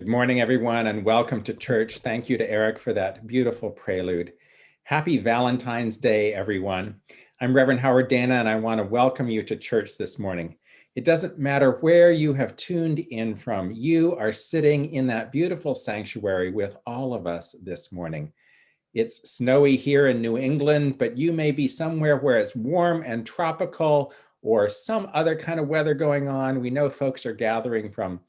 Good morning, everyone, and welcome to church. Thank you to Eric for that beautiful prelude. Happy Valentine's Day, everyone. I'm Reverend Howard Dana, and I want to welcome you to church this morning. It doesn't matter where you have tuned in from. You are sitting in that beautiful sanctuary with all of us this morning. It's snowy here in New England, but you may be somewhere where it's warm and tropical or some other kind of weather going on. We know folks are gathering from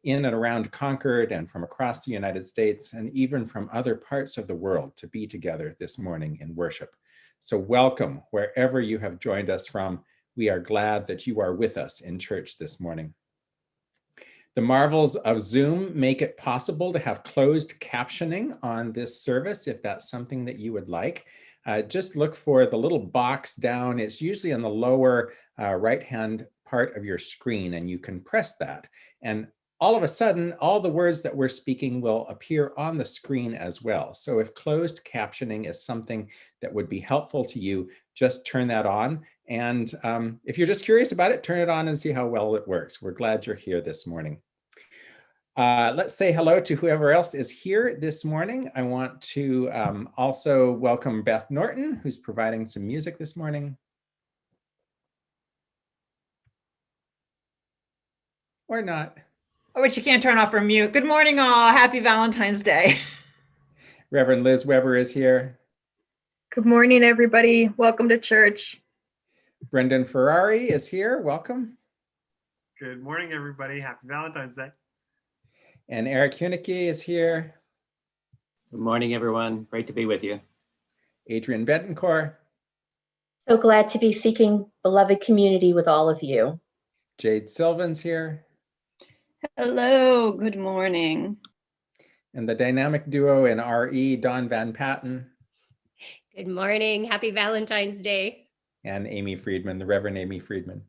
in and around Concord and from across the United States and even from other parts of the world to be together this morning in worship. So welcome wherever you have joined us from. We are glad that you are with us in church this morning. The marvels of Zoom make it possible to have closed captioning on this service if that's something that you would like. Just look for the little box down. It's usually on the lower right-hand part of your screen, and you can press that. And all of a sudden, all the words that we're speaking will appear on the screen as well. So if closed captioning is something that would be helpful to you, just turn that on. And if you're just curious about it, turn it on and see how well it works. We're glad you're here this morning. Let's say hello to whoever else is here this morning. I want to also welcome Beth Norton, who's providing some music this morning. Or not. Oh, which you can't turn off or mute. Good morning, all. Happy Valentine's Day. Reverend Liz Weber is here. Good morning, everybody. Welcome to church. Brendan Ferrari is here. Welcome. Good morning, everybody. Happy Valentine's Day. And Eric Hunicke is here. Good morning, everyone. Great to be with you. Adrian Betancourt. So glad to be seeking beloved community with all of you. Jade Sylvan's here. Hello, good morning. And the dynamic duo in RE, Don Van Patten. Good morning. Happy Valentine's Day. And Amy Friedman, the Reverend Amy Friedman.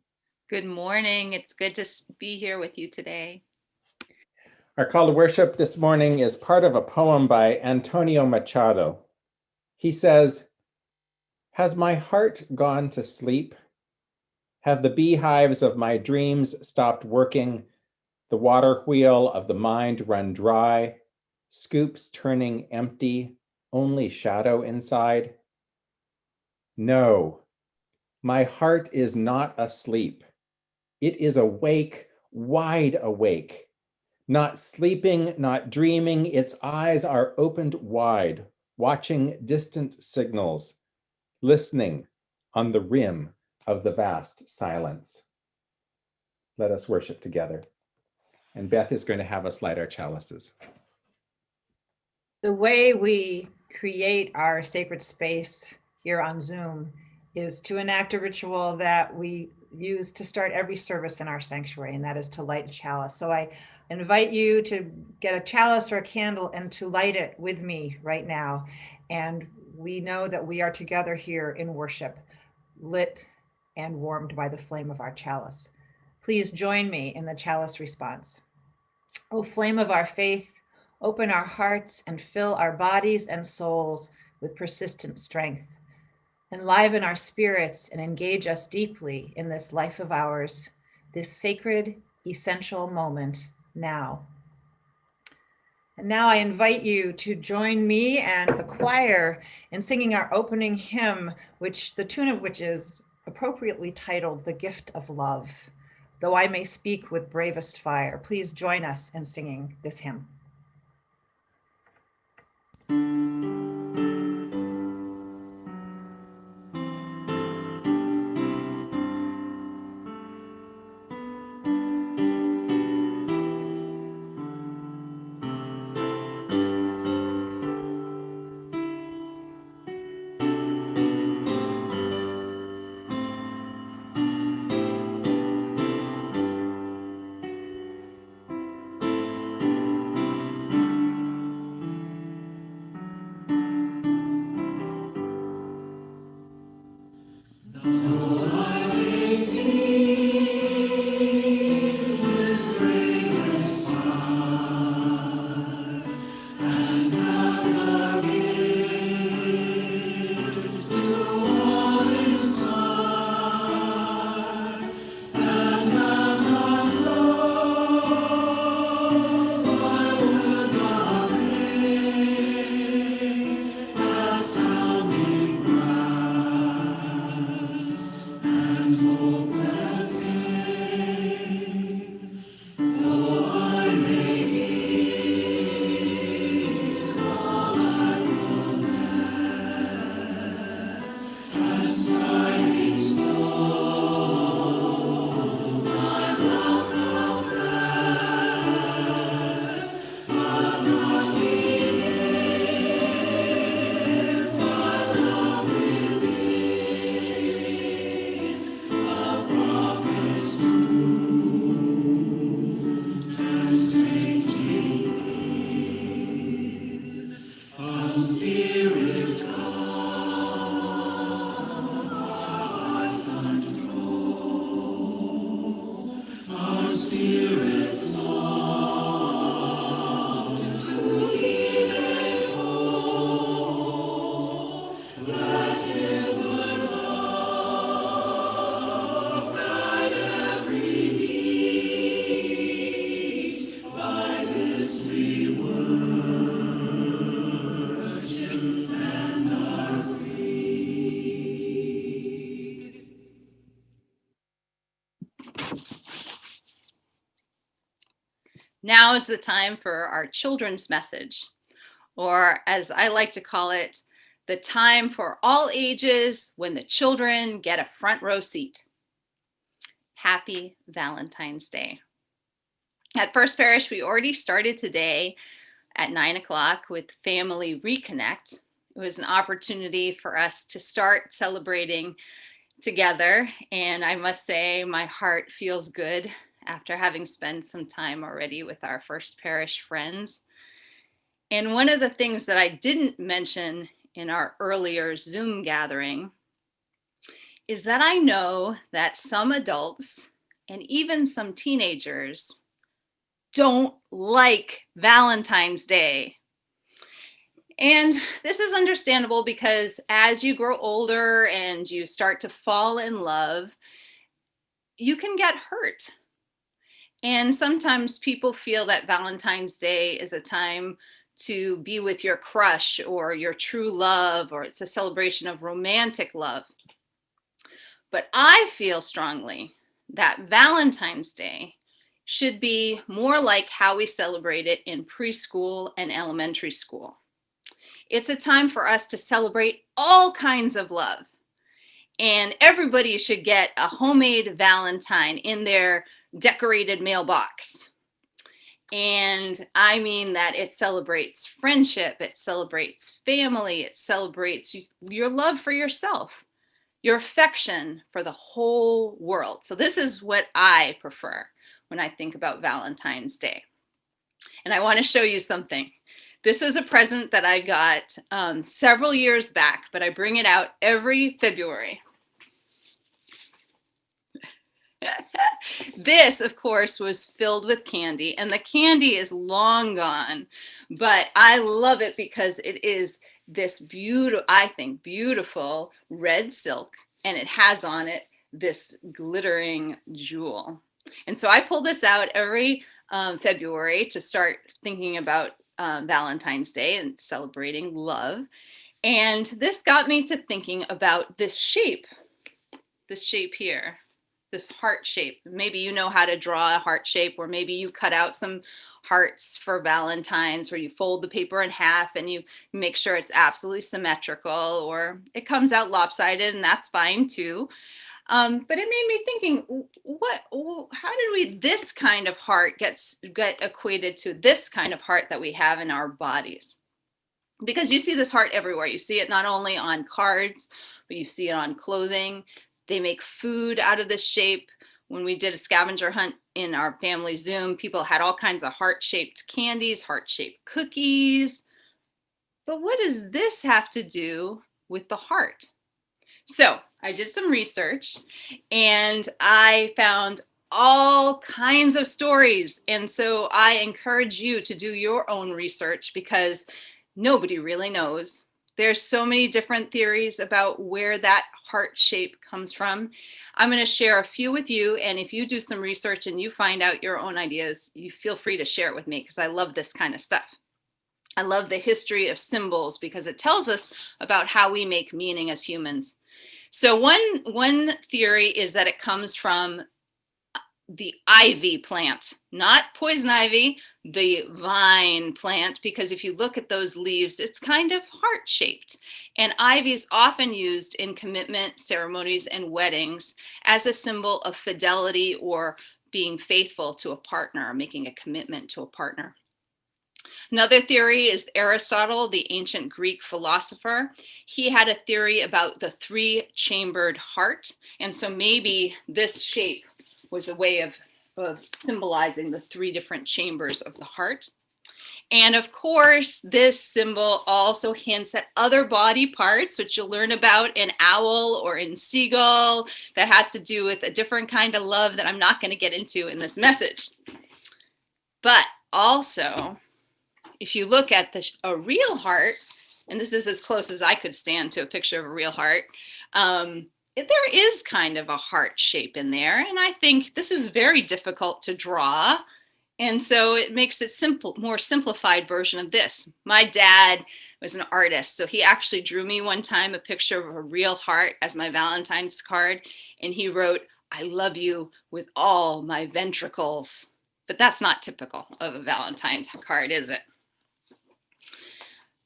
Good morning. It's good to be here with you today. Our call to worship this morning is part of a poem by Antonio Machado. He says, "Has my heart gone to sleep? Have the beehives of my dreams stopped working? The water wheel of the mind run dry, scoops turning empty, only shadow inside? No, my heart is not asleep. It is awake, wide awake. Not sleeping, not dreaming, its eyes are opened wide, watching distant signals, listening on the rim of the vast silence." Let us worship together. And Beth is going to have us light our chalices. The way we create our sacred space here on Zoom is to enact a ritual that we use to start every service in our sanctuary, and that is to light a chalice. So I invite you to get a chalice or a candle and to light it with me right now. And we know that we are together here in worship, lit and warmed by the flame of our chalice. Please join me in the chalice response. O flame of our faith, open our hearts and fill our bodies and souls with persistent strength. Enliven our spirits and engage us deeply in this life of ours, this sacred, essential moment now. And now I invite you to join me and the choir in singing our opening hymn, which the tune of which is appropriately titled "The Gift of Love." Though I may speak with bravest fire, please join us in singing this hymn. Now is the time for our children's message, or as I like to call it, the time for all ages when the children get a front row seat. Happy Valentine's Day. At First Parish, we already started today at 9 o'clock with Family Reconnect. It was an opportunity for us to start celebrating together, and I must say my heart feels good after having spent some time already with our First Parish friends. And one of the things that I didn't mention in our earlier Zoom gathering is that I know that some adults and even some teenagers don't like Valentine's Day. And this is understandable because as you grow older and you start to fall in love, you can get hurt. And sometimes people feel that Valentine's Day is a time to be with your crush or your true love, or it's a celebration of romantic love. But I feel strongly that Valentine's Day should be more like how we celebrate it in preschool and elementary school. It's a time for us to celebrate all kinds of love. And everybody should get a homemade Valentine in their decorated mailbox. And I mean that it celebrates friendship, it celebrates family, it celebrates your love for yourself, your affection for the whole world. So this is what I prefer when I think about Valentine's Day. And I want to show you something. This was a present that I got several years back, but I bring it out every February. This, of course, was filled with candy, and the candy is long gone, but I love it because it is this beautiful, I think, beautiful red silk, and it has on it this glittering jewel. And so I pull this out every February to start thinking about Valentine's Day and celebrating love. And this got me to thinking about this shape here. This heart shape. Maybe you know how to draw a heart shape, or maybe you cut out some hearts for Valentine's, where you fold the paper in half and you make sure it's absolutely symmetrical, or it comes out lopsided, and that's fine too. But it made me thinking, how did this kind of heart get equated to this kind of heart that we have in our bodies? Because you see this heart everywhere. You see it not only on cards, but you see it on clothing. They make food out of this shape. When we did a scavenger hunt in our family Zoom, people had all kinds of heart-shaped candies, heart-shaped cookies. But what does this have to do with the heart? So I did some research and I found all kinds of stories. And so I encourage you to do your own research because nobody really knows. There's so many different theories about where that heart shape comes from. I'm going to share a few with you, and if you do some research and you find out your own ideas, you feel free to share it with me because I love this kind of stuff. I love the history of symbols because it tells us about how we make meaning as humans. So one theory is that it comes from the ivy plant, not poison ivy, the vine plant, because if you look at those leaves, it's kind of heart-shaped. And ivy is often used in commitment ceremonies and weddings as a symbol of fidelity or being faithful to a partner, or making a commitment to a partner. Another theory is Aristotle, the ancient Greek philosopher. He had a theory about the three-chambered heart. And so maybe this shape was a way of symbolizing the three different chambers of the heart. And of course, this symbol also hints at other body parts, which you'll learn about in owl or in seagull, that has to do with a different kind of love that I'm not going to get into in this message. But also, if you look at a real heart, and this is as close as I could stand to a picture of a real heart, there is kind of a heart shape in there. And I think this is very difficult to draw. And so it makes it simple, more simplified version of this. My dad was an artist, so he actually drew me one time a picture of a real heart as my Valentine's card. And he wrote, "I love you with all my ventricles." But that's not typical of a Valentine's card, is it?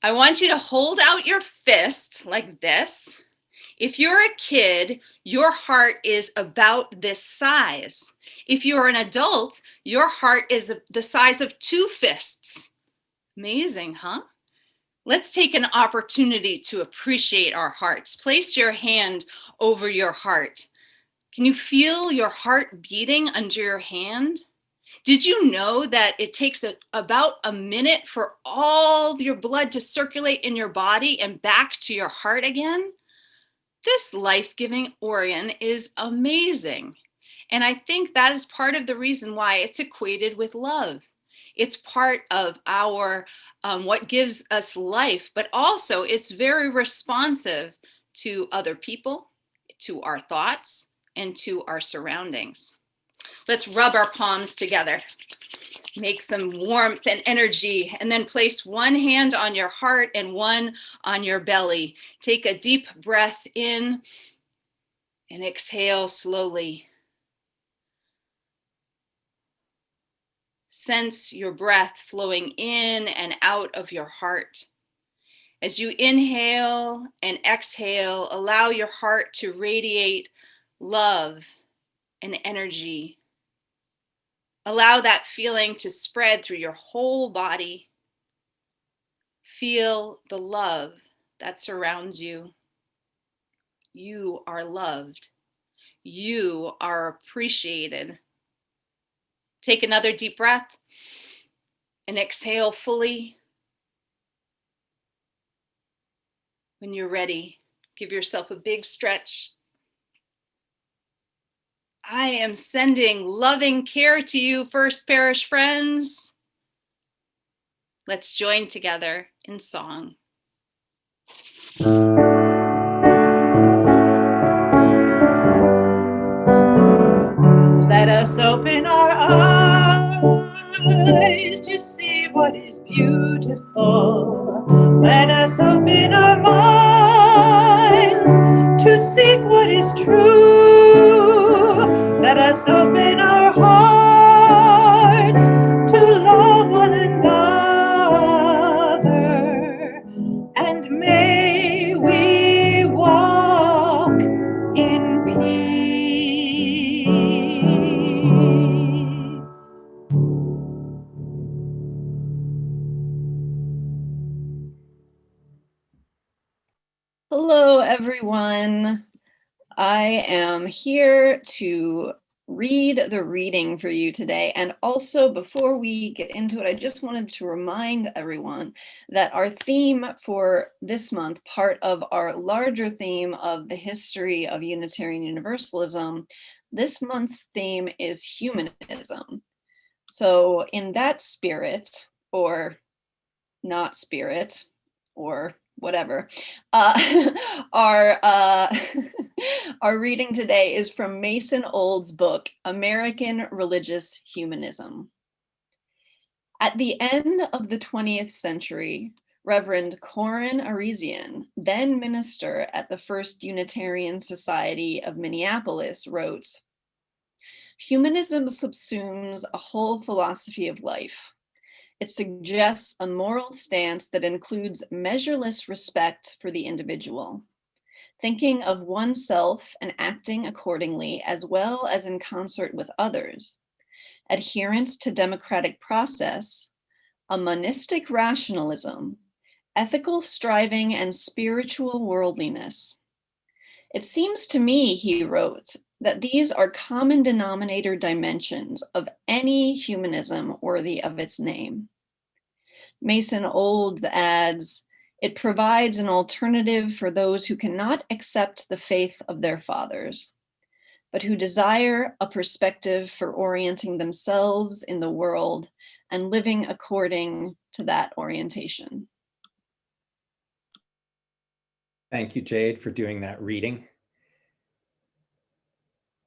I want you to hold out your fist like this. If you're a kid, your heart is about this size. If you're an adult, your heart is the size of 2 fists. Amazing, huh? Let's take an opportunity to appreciate our hearts. Place your hand over your heart. Can you feel your heart beating under your hand? Did you know that it takes about a minute for all your blood to circulate in your body and back to your heart again? This life-giving organ is amazing. And I think that is part of the reason why it's equated with love. It's part of our, what gives us life, but also it's very responsive to other people, to our thoughts, and to our surroundings. Let's rub our palms together. Make some warmth and energy, and then place one hand on your heart and one on your belly. Take a deep breath in and exhale slowly. Sense your breath flowing in and out of your heart. As you inhale and exhale, allow your heart to radiate love and energy. Allow that feeling to spread through your whole body. Feel the love that surrounds you. You are loved. You are appreciated. Take another deep breath and exhale fully. When you're ready, give yourself a big stretch. I am sending loving care to you, First Parish friends. Let's join together in song. Let us open our eyes to see what is beautiful. Let us open our minds to seek what is true. Let us open our hearts to love one another, and may we walk in peace. Hello, everyone. I am here to read the reading for you today. And also, before we get into it, I just wanted to remind everyone that our theme for this month, part of our larger theme of the history of Unitarian Universalism, this month's theme is humanism. So in that spirit, or not spirit, or whatever, our reading today is from Mason Ould's book, American Religious Humanism. At the end of the 20th century, Reverend Corin Arisian, then minister at the First Unitarian Society of Minneapolis, wrote, "Humanism subsumes a whole philosophy of life. It suggests a moral stance that includes measureless respect for the individual, thinking of oneself and acting accordingly as well as in concert with others, adherence to democratic process, a monistic rationalism, ethical striving, and spiritual worldliness. It seems to me," he wrote, "that these are common denominator dimensions of any humanism worthy of its name. Mason Olds adds, it provides an alternative for those who cannot accept the faith of their fathers, but who desire a perspective for orienting themselves in the world and living according to that orientation. Thank you, Jade, for doing that reading.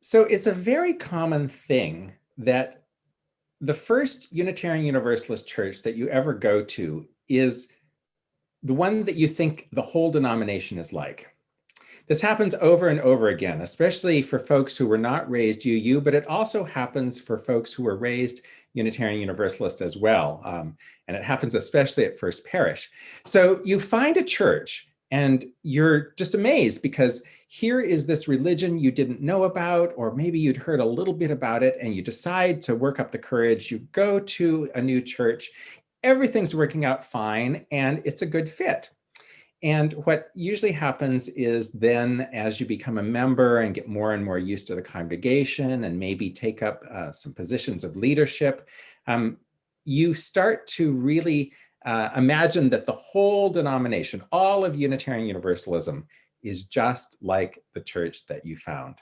So it's a very common thing that the first Unitarian Universalist church that you ever go to is the one that you think the whole denomination is like. This happens over and over again, especially for folks who were not raised UU, but it also happens for folks who were raised Unitarian Universalist as well. And it happens especially at First Parish. So you find a church and you're just amazed because here is this religion you didn't know about, or maybe you'd heard a little bit about it, and you decide to work up the courage. You go to a new church, everything's working out fine, and it's a good fit. And what usually happens is then as you become a member and get more and more used to the congregation and maybe take up some positions of leadership, you start to really imagine that the whole denomination, all of Unitarian Universalism, is just like the church that you found.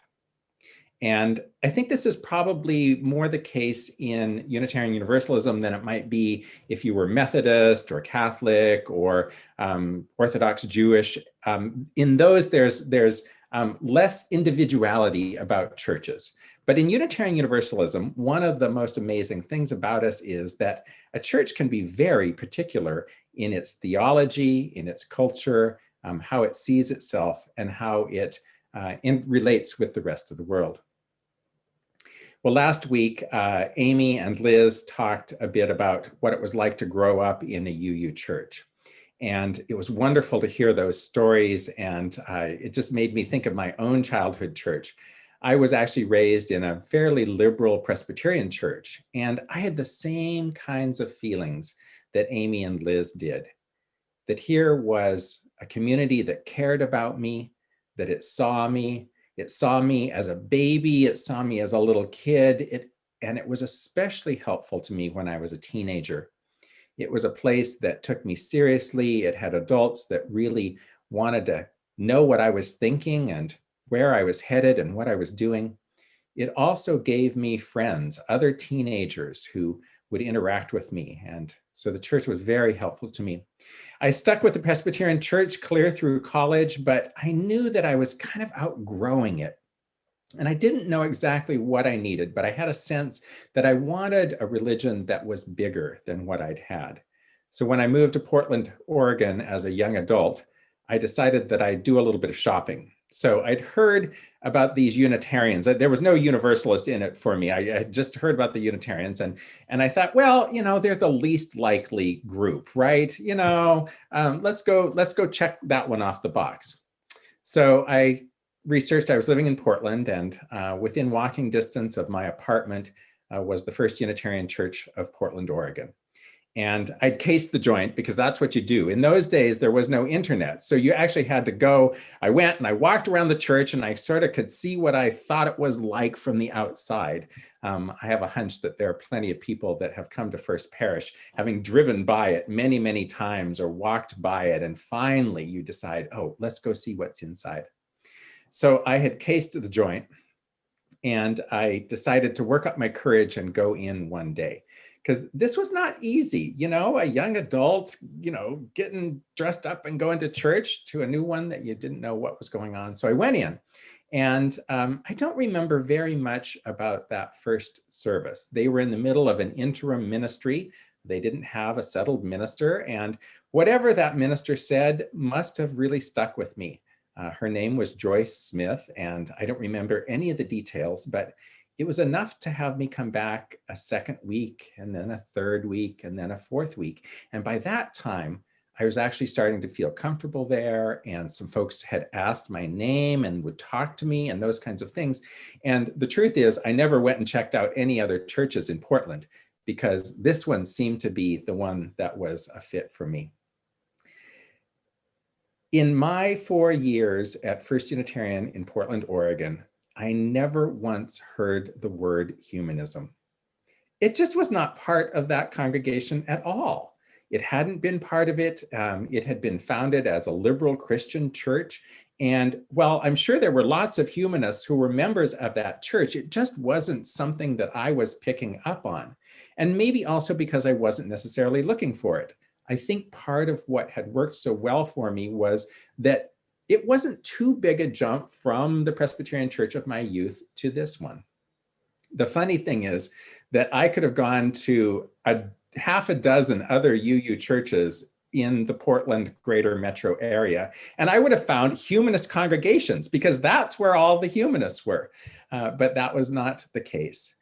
And I think this is probably more the case in Unitarian Universalism than it might be if you were Methodist or Catholic or Orthodox Jewish. In those, there's less individuality about churches. But in Unitarian Universalism, one of the most amazing things about us is that a church can be very particular in its theology, in its culture, how it sees itself, and how it relates with the rest of the world. Well, last week, Amy and Liz talked a bit about what it was like to grow up in a UU church. And it was wonderful to hear those stories. And it just made me think of my own childhood church. I was actually raised in a fairly liberal Presbyterian church. And I had the same kinds of feelings that Amy and Liz did. That here was a community that cared about me, that it saw me as a baby, it saw me as a little kid, and it was especially helpful to me when I was a teenager. It was a place that took me seriously. It had adults that really wanted to know what I was thinking and where I was headed and what I was doing. It also gave me friends, other teenagers who would interact with me. And so the church was very helpful to me. I stuck with the Presbyterian church clear through college, but I knew that I was kind of outgrowing it. And I didn't know exactly what I needed, but I had a sense that I wanted a religion that was bigger than what I'd had. So when I moved to Portland, Oregon as a young adult, I decided that I'd do a little bit of shopping. So I'd heard about these Unitarians. There was no Universalist in it for me. I just heard about the Unitarians, and I thought, well, they're the least likely group, right? Let's go check that one off the box. So I researched. I was living in Portland, and within walking distance of my apartment was the First Unitarian Church of Portland, Oregon. And I'd cased the joint because that's what you do. In those days, there was no internet. So you actually had to go. I went and I walked around the church and I sort of could see what I thought it was like from the outside. I have a hunch that there are plenty of people that have come to First Parish, having driven by it many, many times or walked by it. And finally you decide, oh, let's go see what's inside. So I had cased the joint and I decided to work up my courage and go in one day. Because this was not easy, a young adult, getting dressed up and going to church to a new one that you didn't know what was going on. So I went in, and I don't remember very much about that first service. They were in the middle of an interim ministry. They didn't have a settled minister, and whatever that minister said must have really stuck with me. Her name was Joyce Smith, and I don't remember any of the details, but it was enough to have me come back a second week, and then a third week, and then a fourth week. And by that time, I was actually starting to feel comfortable there, and some folks had asked my name and would talk to me and those kinds of things. And the truth is, I never went and checked out any other churches in Portland because this one seemed to be the one that was a fit for me. In my 4 years at First Unitarian in Portland, Oregon, I never once heard the word humanism. It just was not part of that congregation at all. It hadn't been part of it. It had been founded as a liberal Christian church. And while I'm sure there were lots of humanists who were members of that church, it just wasn't something that I was picking up on. And maybe also because I wasn't necessarily looking for it. I think part of what had worked so well for me was that it wasn't too big a jump from the Presbyterian church of my youth to this one. The funny thing is that I could have gone to half a dozen other UU churches in the Portland greater metro area, and I would have found humanist congregations because that's where all the humanists were. But that was not the case.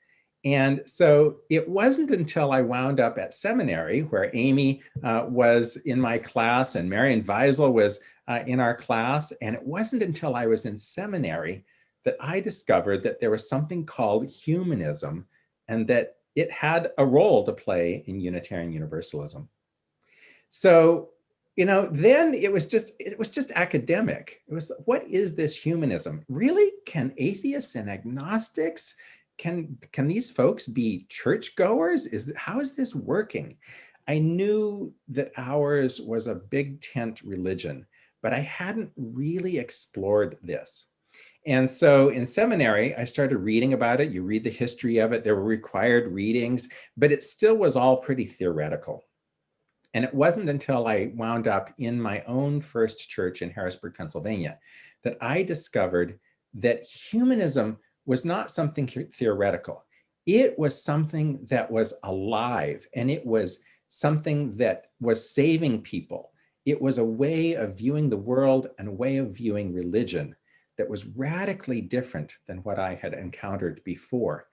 And so it wasn't until I wound up at seminary, where Amy was in my class and Marian Weisel was in our class, and it wasn't until I was in seminary that I discovered that there was something called humanism and that it had a role to play in Unitarian Universalism. So, then it was just academic. It was, what is this humanism? Really? Can atheists and agnostics, can these folks be churchgoers? How is this working? I knew that ours was a big tent religion, but I hadn't really explored this. And so in seminary, I started reading about it. You read the history of it. There were required readings, but it still was all pretty theoretical. And it wasn't until I wound up in my own first church in Harrisburg, Pennsylvania, that I discovered that humanism was not something theoretical. It was something that was alive, and it was something that was saving people. It was a way of viewing the world and a way of viewing religion that was radically different than what I had encountered before,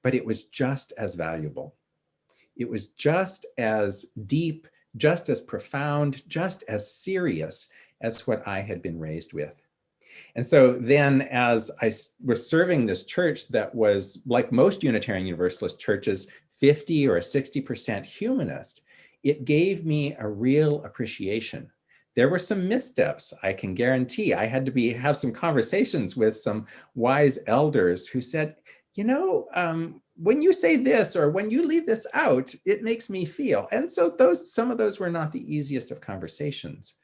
but it was just as valuable. It was just as deep, just as profound, just as serious as what I had been raised with. And so then as I was serving this church that was, like most Unitarian Universalist churches, 50 or 60% humanist, it gave me a real appreciation. There were some missteps, I can guarantee. I had to have some conversations with some wise elders who said, when you say this or when you leave this out, it makes me feel. And so some of those were not the easiest of conversations,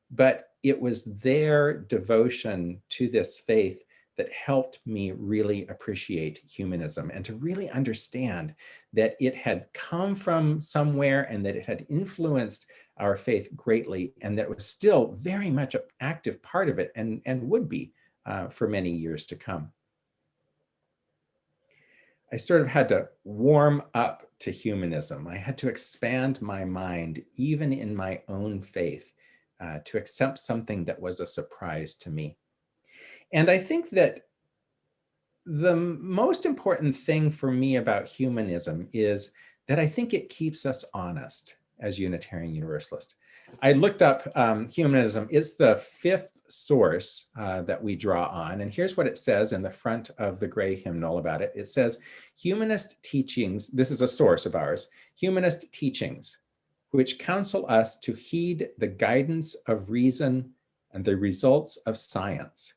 but it was their devotion to this faith that helped me really appreciate humanism and to really understand that it had come from somewhere and that it had influenced our faith greatly, and that it was still very much an active part of it and would be for many years to come. I sort of had to warm up to humanism. I had to expand my mind, even in my own faith, to accept something that was a surprise to me. And I think that the most important thing for me about humanism is that I think it keeps us honest as Unitarian Universalists. I looked up humanism. It's the fifth source that we draw on. And here's what it says in the front of the gray hymnal about it. It says, humanist teachings, this is a source of ours, humanist teachings, which counsel us to heed the guidance of reason and the results of science,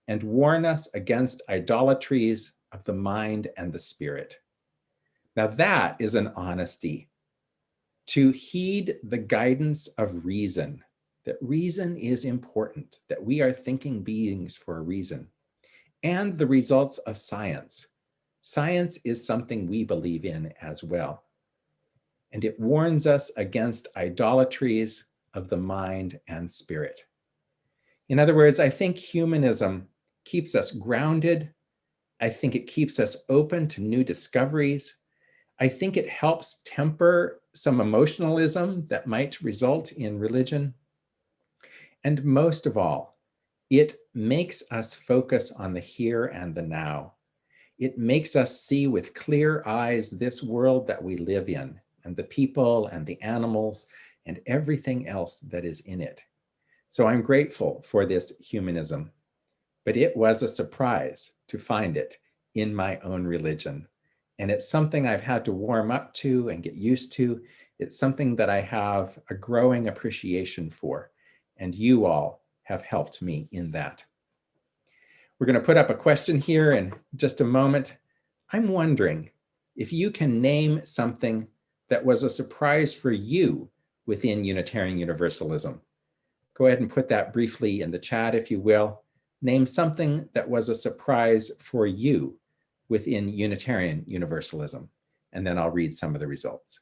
and warn us against idolatries of the mind and the spirit. Now that is an honesty. To heed the guidance of reason, that reason is important, that we are thinking beings for a reason, and the results of science. Science is something we believe in as well. And it warns us against idolatries of the mind and spirit. In other words, I think humanism keeps us grounded. I think it keeps us open to new discoveries. I think it helps temper some emotionalism that might result in religion. And most of all, it makes us focus on the here and the now. It makes us see with clear eyes this world that we live in, and the people and the animals and everything else that is in it. So I'm grateful for this humanism, but it was a surprise to find it in my own religion. And it's something I've had to warm up to and get used to. It's something that I have a growing appreciation for, and you all have helped me in that. We're going to put up a question here in just a moment. I'm wondering if you can name something that was a surprise for you within Unitarian Universalism? Go ahead and put that briefly in the chat, if you will. Name something that was a surprise for you within Unitarian Universalism, and then I'll read some of the results.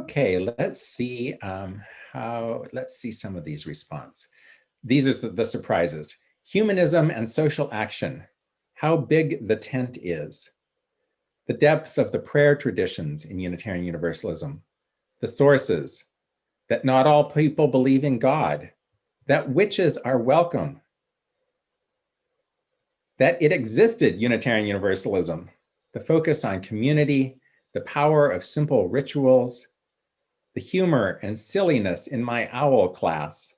Okay, let's see let's see some of these responses. These are the surprises. Humanism and social action, how big the tent is. The depth of the prayer traditions in Unitarian Universalism. The sources, that not all people believe in God, that witches are welcome, that it existed, Unitarian Universalism, the focus on community, the power of simple rituals, the humor and silliness in my owl class,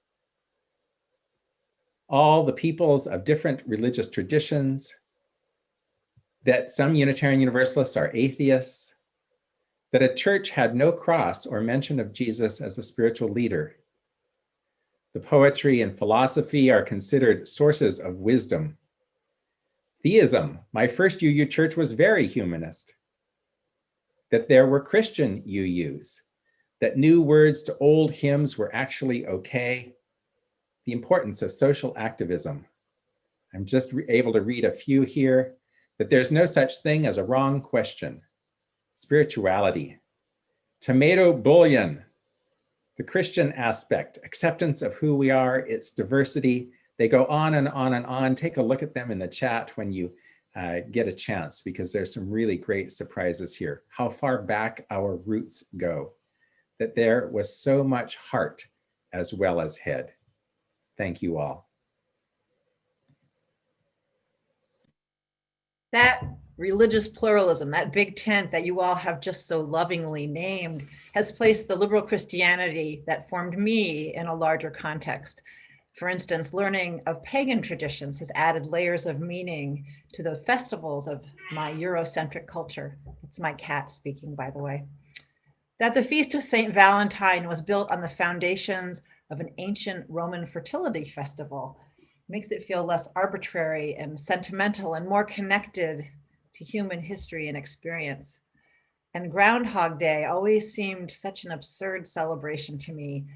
all the peoples of different religious traditions, that some Unitarian Universalists are atheists, that a church had no cross or mention of Jesus as a spiritual leader. The poetry and philosophy are considered sources of wisdom. Theism, my first UU church was very humanist. That there were Christian UUs, that new words to old hymns were actually okay. The importance of social activism. I'm just able to read a few here. That there's no such thing as a wrong question. Spirituality. Tomato bouillon. The Christian aspect, acceptance of who we are, its diversity. They go on and on and on. Take a look at them in the chat when you get a chance, because there's some really great surprises here. How far back our roots go. That there was so much heart as well as head. Thank you all. That religious pluralism, that big tent that you all have just so lovingly named, has placed the liberal Christianity that formed me in a larger context. For instance, learning of pagan traditions has added layers of meaning to the festivals of my Eurocentric culture. It's my cat speaking, by the way. That the Feast of St. Valentine was built on the foundations of an ancient Roman fertility festival makes it feel less arbitrary and sentimental and more connected to human history and experience. And Groundhog Day always seemed such an absurd celebration to me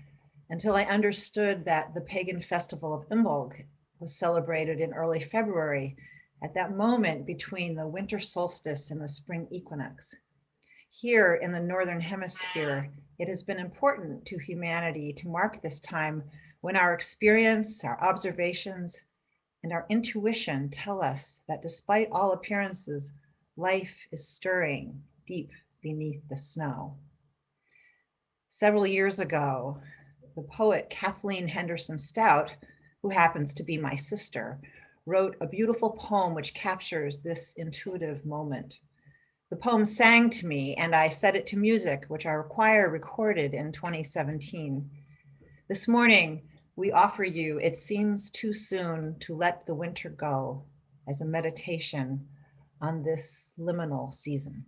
until I understood that the pagan festival of Imbolc was celebrated in early February, at that moment between the winter solstice and the spring equinox. Here in the Northern Hemisphere, it has been important to humanity to mark this time when our experience, our observations, and our intuition tell us that despite all appearances, life is stirring deep beneath the snow. Several years ago, the poet Kathleen Henderson Stout, who happens to be my sister, wrote a beautiful poem which captures this intuitive moment. The poem sang to me and I set it to music, which our choir recorded in 2017. This morning, we offer you It Seems Too Soon to Let the Winter Go as a meditation on this liminal season.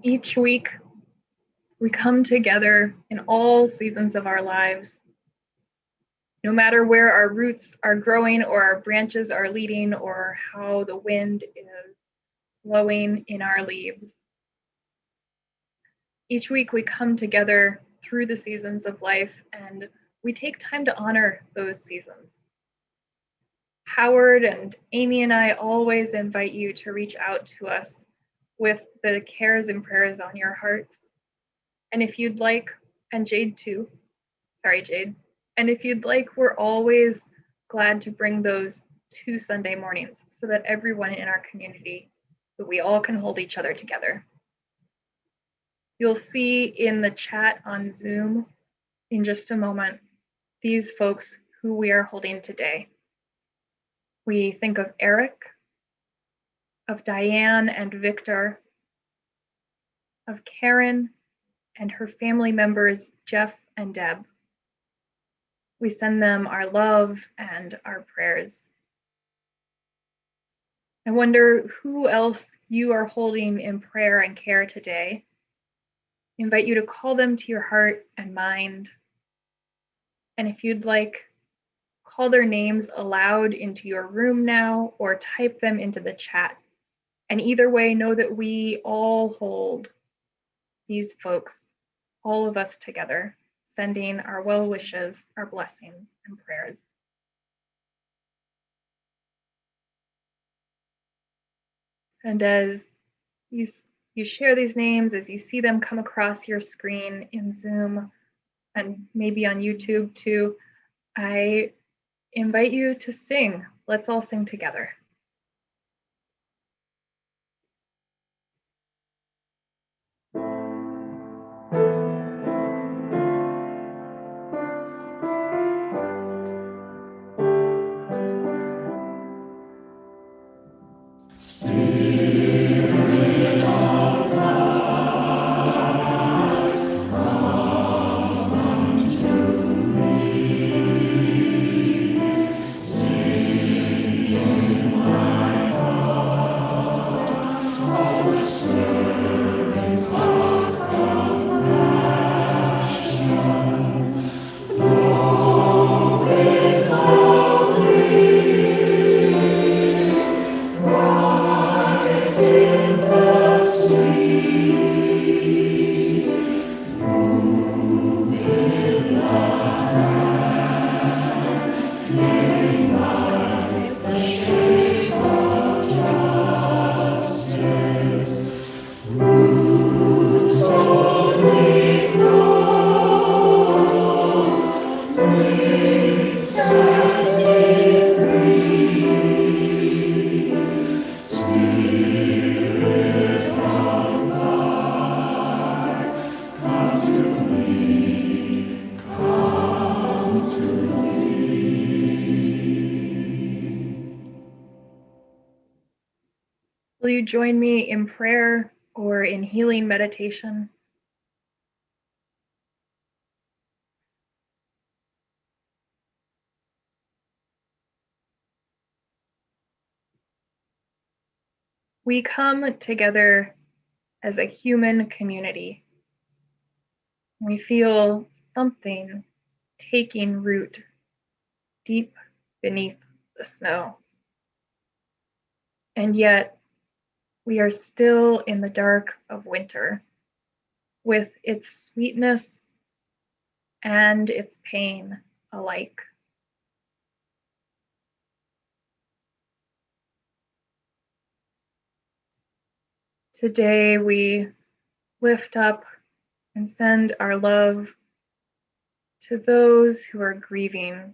Each week, we come together in all seasons of our lives. No matter where our roots are growing or our branches are leading or how the wind is blowing in our leaves. Each week we come together through the seasons of life and we take time to honor those seasons. Howard and Amy and I always invite you to reach out to us with the cares and prayers on your hearts. And if you'd like, and Jade too, sorry Jade, and if you'd like, we're always glad to bring those to Sunday mornings so that everyone in our community, that we all can hold each other together. You'll see in the chat on Zoom in just a moment, these folks who we are holding today. We think of Eric, of Diane and Victor, of Karen and her family members, Jeff and Deb. We send them our love and our prayers. I wonder who else you are holding in prayer and care today. I invite you to call them to your heart and mind. And if you'd like, call their names aloud into your room now or type them into the chat. And either way, know that we all hold these folks, all of us together, sending our well wishes, our blessings, and prayers. And as you share these names, as you see them come across your screen in Zoom and maybe on YouTube too, I invite you to sing. Let's all sing together. Will you join me in prayer or in healing meditation? We come together as a human community. We feel something taking root deep beneath the snow. And yet, we are still in the dark of winter, with its sweetness and its pain alike. Today, we lift up and send our love to those who are grieving,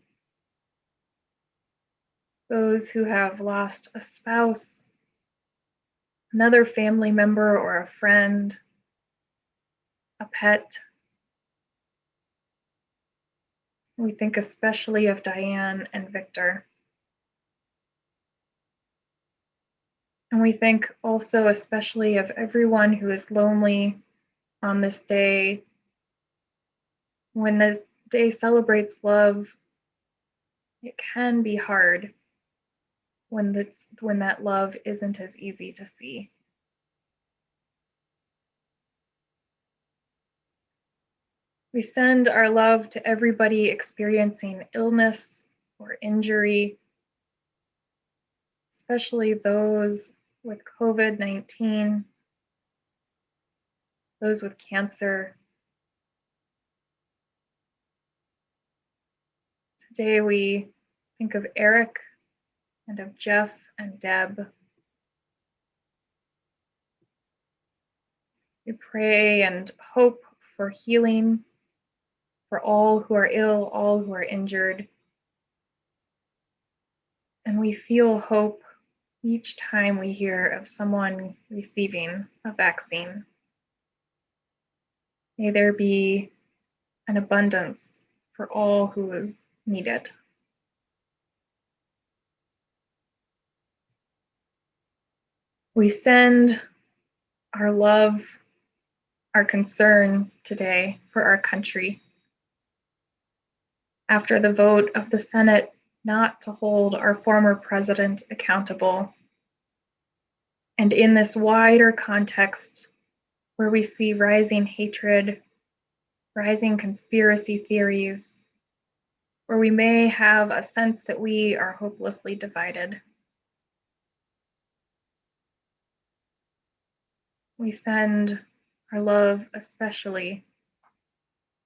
those who have lost a spouse, another family member or a friend, a pet. We think especially of Diane and Victor. And we think also especially of everyone who is lonely on this day. When this day celebrates love, it can be hard when that love isn't as easy to see. We send our love to everybody experiencing illness or injury, especially those with COVID-19, those with cancer. Today we think of Eric and of Jeff and Deb. We pray and hope for healing for all who are ill, all who are injured. And we feel hope each time we hear of someone receiving a vaccine. May there be an abundance for all who need it. We send our love, our concern today for our country. After the vote of the Senate not to hold our former president accountable, and in this wider context where we see rising hatred, rising conspiracy theories, where we may have a sense that we are hopelessly divided, we send our love especially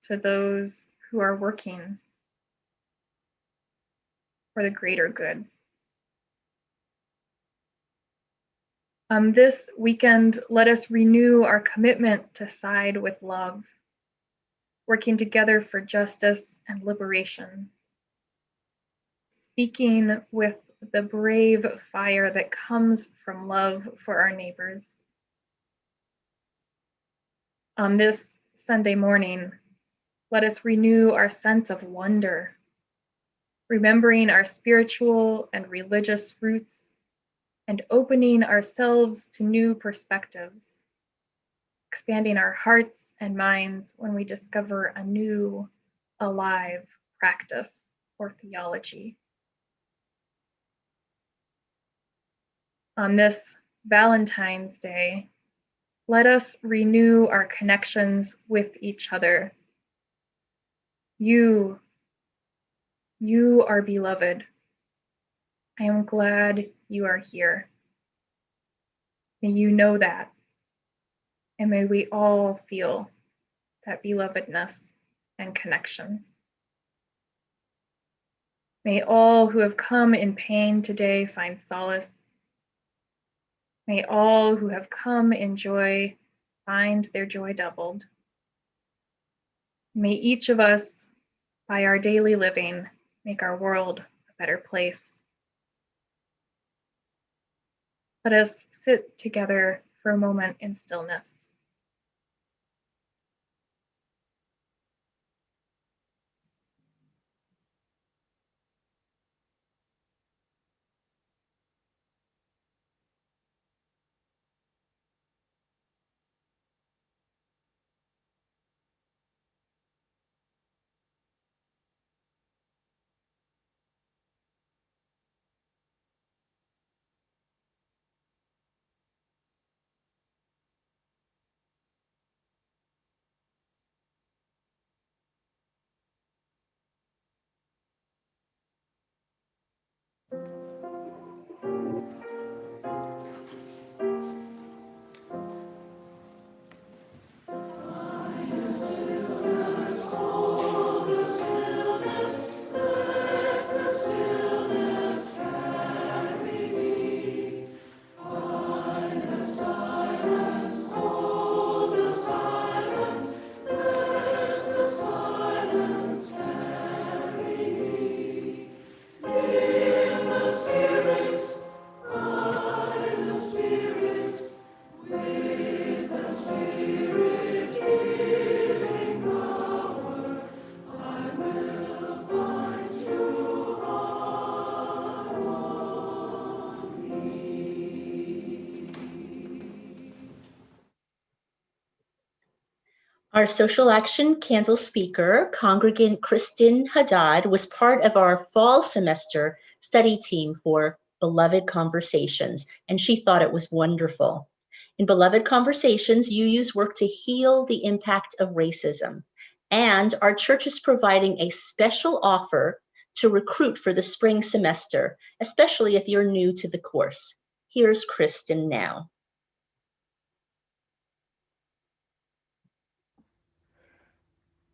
to those who are working for the greater good. This weekend, let us renew our commitment to side with love, working together for justice and liberation, speaking with the brave fire that comes from love for our neighbors. On this Sunday morning, let us renew our sense of wonder, remembering our spiritual and religious roots and opening ourselves to new perspectives, expanding our hearts and minds when we discover a new, alive practice or theology. On this Valentine's Day, let us renew our connections with each other. You are beloved. I am glad you are here. May you know that, and may we all feel that belovedness and connection. May all who have come in pain today find solace. May all who have come in joy find their joy doubled. May each of us, by our daily living, make our world a better place. Let us sit together for a moment in stillness. Our social action candle speaker, congregant Kristen Haddad, was part of our fall semester study team for Beloved Conversations, and she thought it was wonderful. In Beloved Conversations, UU's work to heal the impact of racism. And our church is providing a special offer to recruit for the spring semester, especially if you're new to the course. Here's Kristen now.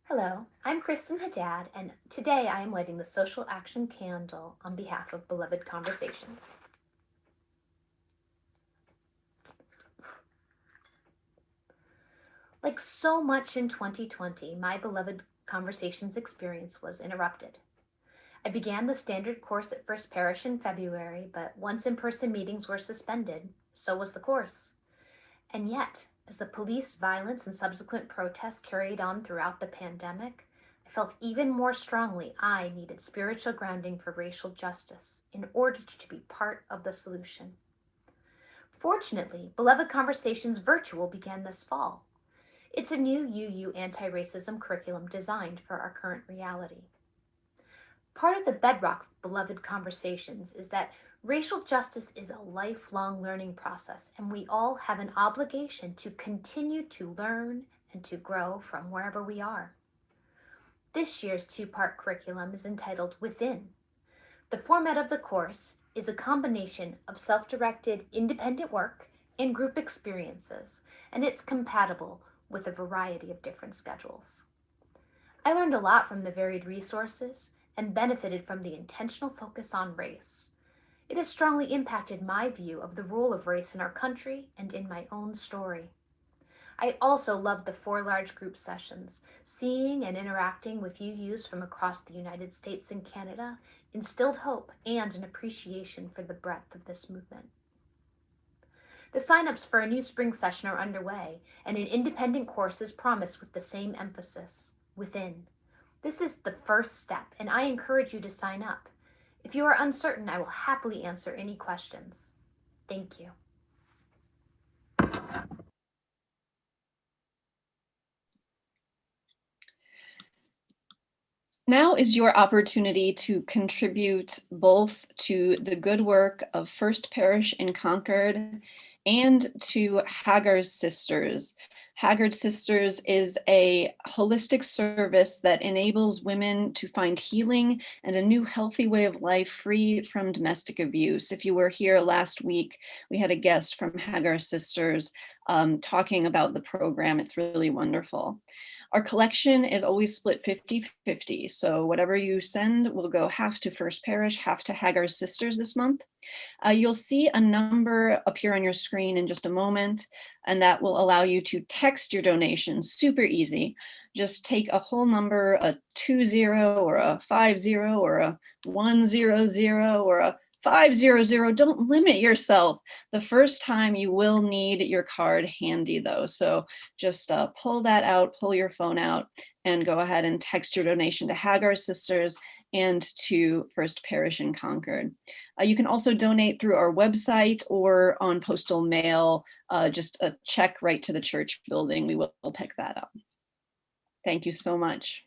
Hello, I'm Kristen Haddad, and today I am lighting the Social Action Candle on behalf of Beloved Conversations. Like so much in 2020, my Beloved Conversations experience was interrupted. I began the standard course at First Parish in February, but once in-person meetings were suspended, so was the course. And yet, as the police violence and subsequent protests carried on throughout the pandemic, I felt even more strongly I needed spiritual grounding for racial justice in order to be part of the solution. Fortunately, Beloved Conversations Virtual began this fall. It's a new UU anti-racism curriculum designed for our current reality. Part of the bedrock of Beloved Conversations is that racial justice is a lifelong learning process, and we all have an obligation to continue to learn and to grow from wherever we are. This year's two-part curriculum is entitled Within. The format of the course is a combination of self-directed independent work and group experiences, and it's compatible with a variety of different schedules. I learned a lot from the varied resources and benefited from the intentional focus on race. It has strongly impacted my view of the role of race in our country and in my own story. I also loved the 4 large group sessions. Seeing and interacting with UUs from across the United States and Canada instilled hope and an appreciation for the breadth of this movement. The signups for a new spring session are underway, and an independent course is promised with the same emphasis, Within. This is the first step, and I encourage you to sign up. If you are uncertain, I will happily answer any questions. Thank you. Now is your opportunity to contribute both to the good work of First Parish in Concord and to Haggard Sisters. Haggard Sisters is a holistic service that enables women to find healing and a new healthy way of life free from domestic abuse. If you were here last week, we had a guest from Haggard Sisters talking about the program. It's really wonderful. Our collection is always split 50-50. So whatever you send will go half to First Parish, half to Haggard Sisters this month. You'll see a number appear on your screen in just a moment, and that will allow you to text your donations. Super easy. Just take a whole number, a 20 or a 50 or a 100 or a 500. Don't limit yourself. The first time you will need your card handy though. So just pull that out, pull your phone out, and go ahead and text your donation to Haggard Sisters and to First Parish in Concord. You can also donate through our website or on postal mail, just a check right to the church building. We will pick that up. Thank you so much.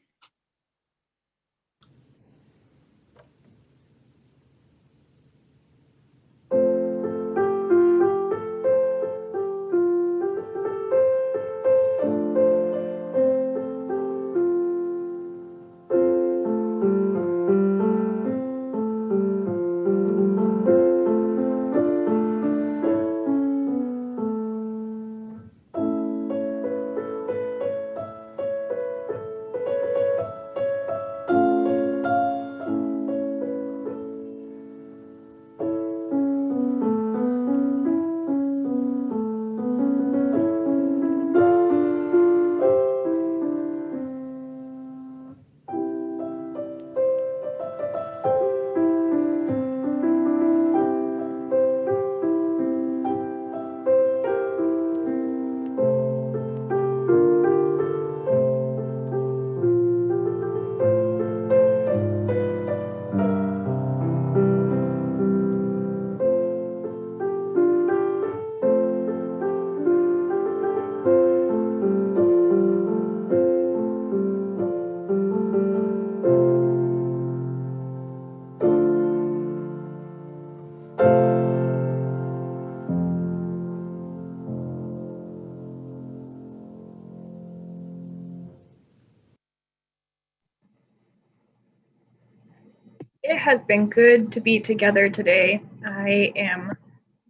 It has been good to be together today. I am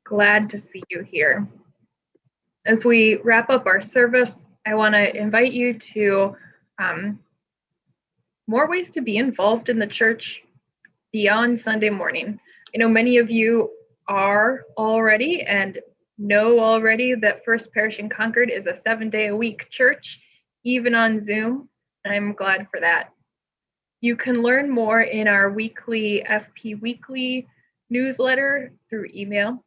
glad to see you here. As we wrap up our service, I want to invite you to more ways to be involved in the church beyond Sunday morning. I know many of you are already and know already that First Parish in Concord is a 7-day-a-week church, even on Zoom. I'm glad for that. You can learn more in our weekly FP Weekly newsletter through email.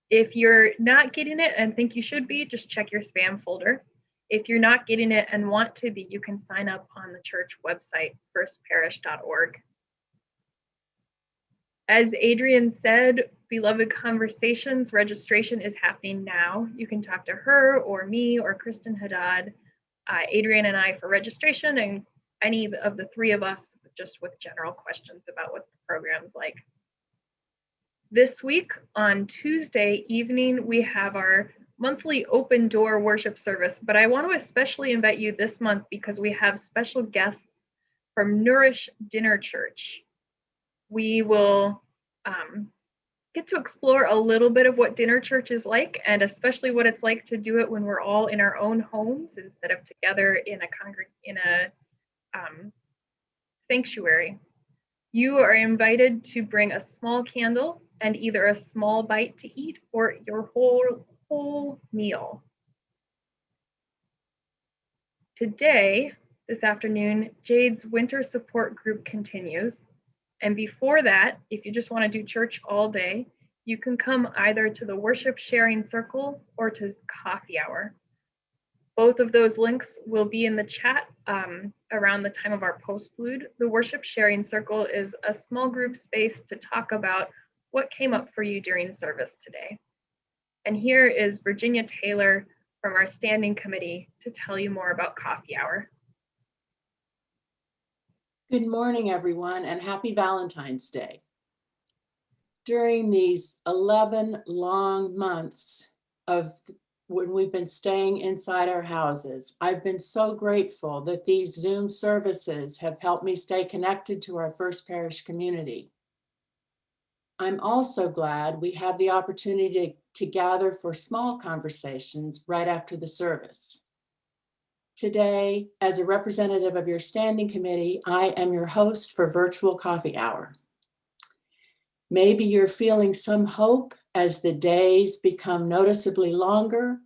If you're not getting it and think you should be, just check your spam folder. If you're not getting it and want to be, you can sign up on the church website, firstparish.org. As Adrienne said, Beloved Conversations registration is happening now. You can talk to her or me or Kristen Haddad, Adrienne and I for registration, and any of the three of us just with general questions about what the program's like. This week on Tuesday evening, we have our monthly open door worship service, but I want to especially invite you this month because we have special guests from Nourish Dinner Church. We will get to explore a little bit of what dinner church is like, and especially what it's like to do it when we're all in our own homes instead of together in a sanctuary. You are invited to bring a small candle and either a small bite to eat or your whole meal. Today, this afternoon, Jade's winter support group continues. And before that, if you just want to do church all day, you can come either to the worship sharing circle or to coffee hour. Both of those links will be in the chat around the time of our postlude. The worship sharing circle is a small group space to talk about what came up for you during service today. And here is Virginia Taylor from our standing committee to tell you more about coffee hour. Good morning, everyone, and happy Valentine's Day. During these 11 long months of when we've been staying inside our houses, I've been so grateful that these Zoom services have helped me stay connected to our First Parish community. I'm also glad we have the opportunity to gather for small conversations right after the service. Today, as a representative of your standing committee, I am your host for Virtual Coffee Hour. Maybe you're feeling some hope as the days become noticeably longer,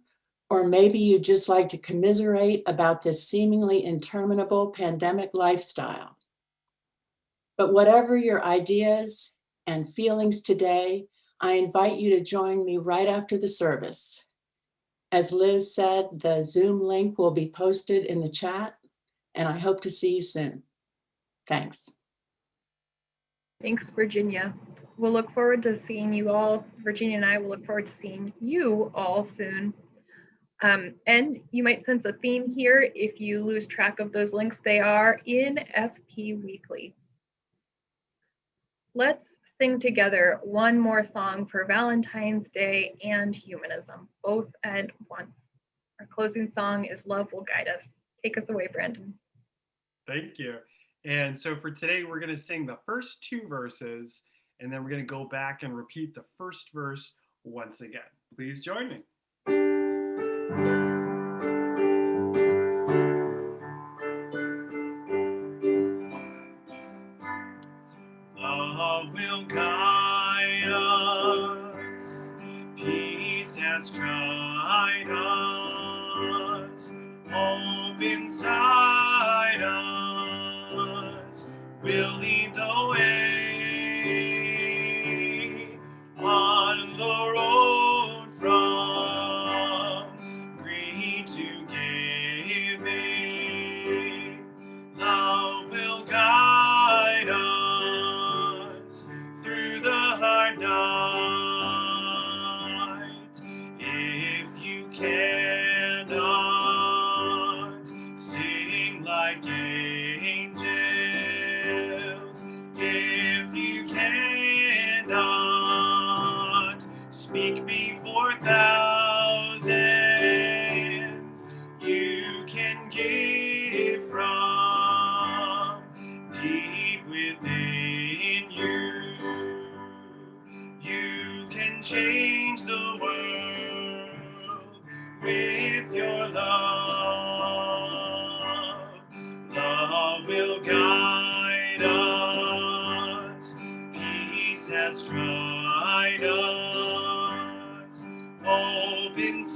or maybe you just like to commiserate about this seemingly interminable pandemic lifestyle. But whatever your ideas and feelings today, I invite you to join me right after the service. As Liz said, the Zoom link will be posted in the chat, and I hope to see you soon. Thanks. Thanks, Virginia. We'll look forward to seeing you all. Virginia and I will look forward to seeing you all soon. And you might sense a theme here. If you lose track of those links, they are in FP Weekly. Let's sing together one more song for Valentine's Day and humanism, both at once. Our closing song is Love Will Guide Us. Take us away, Brandon. Thank you. And so for today, we're going to sing the first two verses, and then we're going to go back and repeat the first verse once again. Please join me. Love will guide us, peace has tried us, hope inside us will lead the way on the road from greed to giving. Love will guide us through the hard night. If you cannot see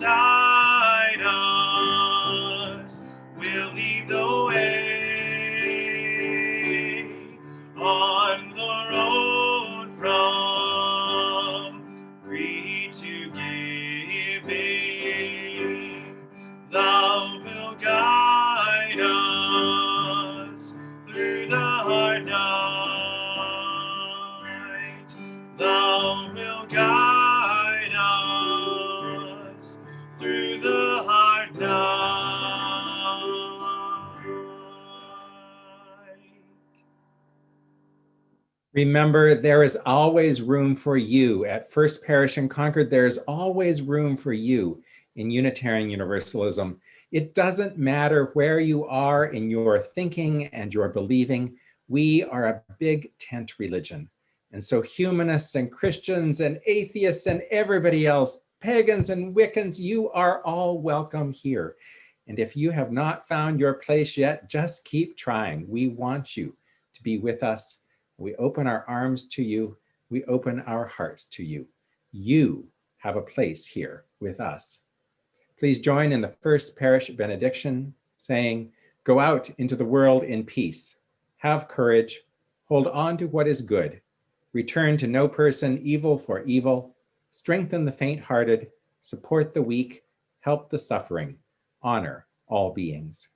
beside us will lead the way on the road from greed to giving. Thou will guide us through the hard night. Thou will guide us through the hard night. Remember, there is always room for you. At First Parish in Concord, there's always room for you in Unitarian Universalism. It doesn't matter where you are in your thinking and your believing. We are a big tent religion. And so humanists and Christians and atheists and everybody else, pagans and Wiccans, you are all welcome here. And if you have not found your place yet, just keep trying. We want you to be with us. We open our arms to you. We open our hearts to you. You have a place here with us. Please join in the First Parish benediction, saying, "Go out into the world in peace. Have courage. Hold on to what is good. Return to no person evil for evil. Strengthen the faint-hearted. Support the weak. Help the suffering. Honor all beings."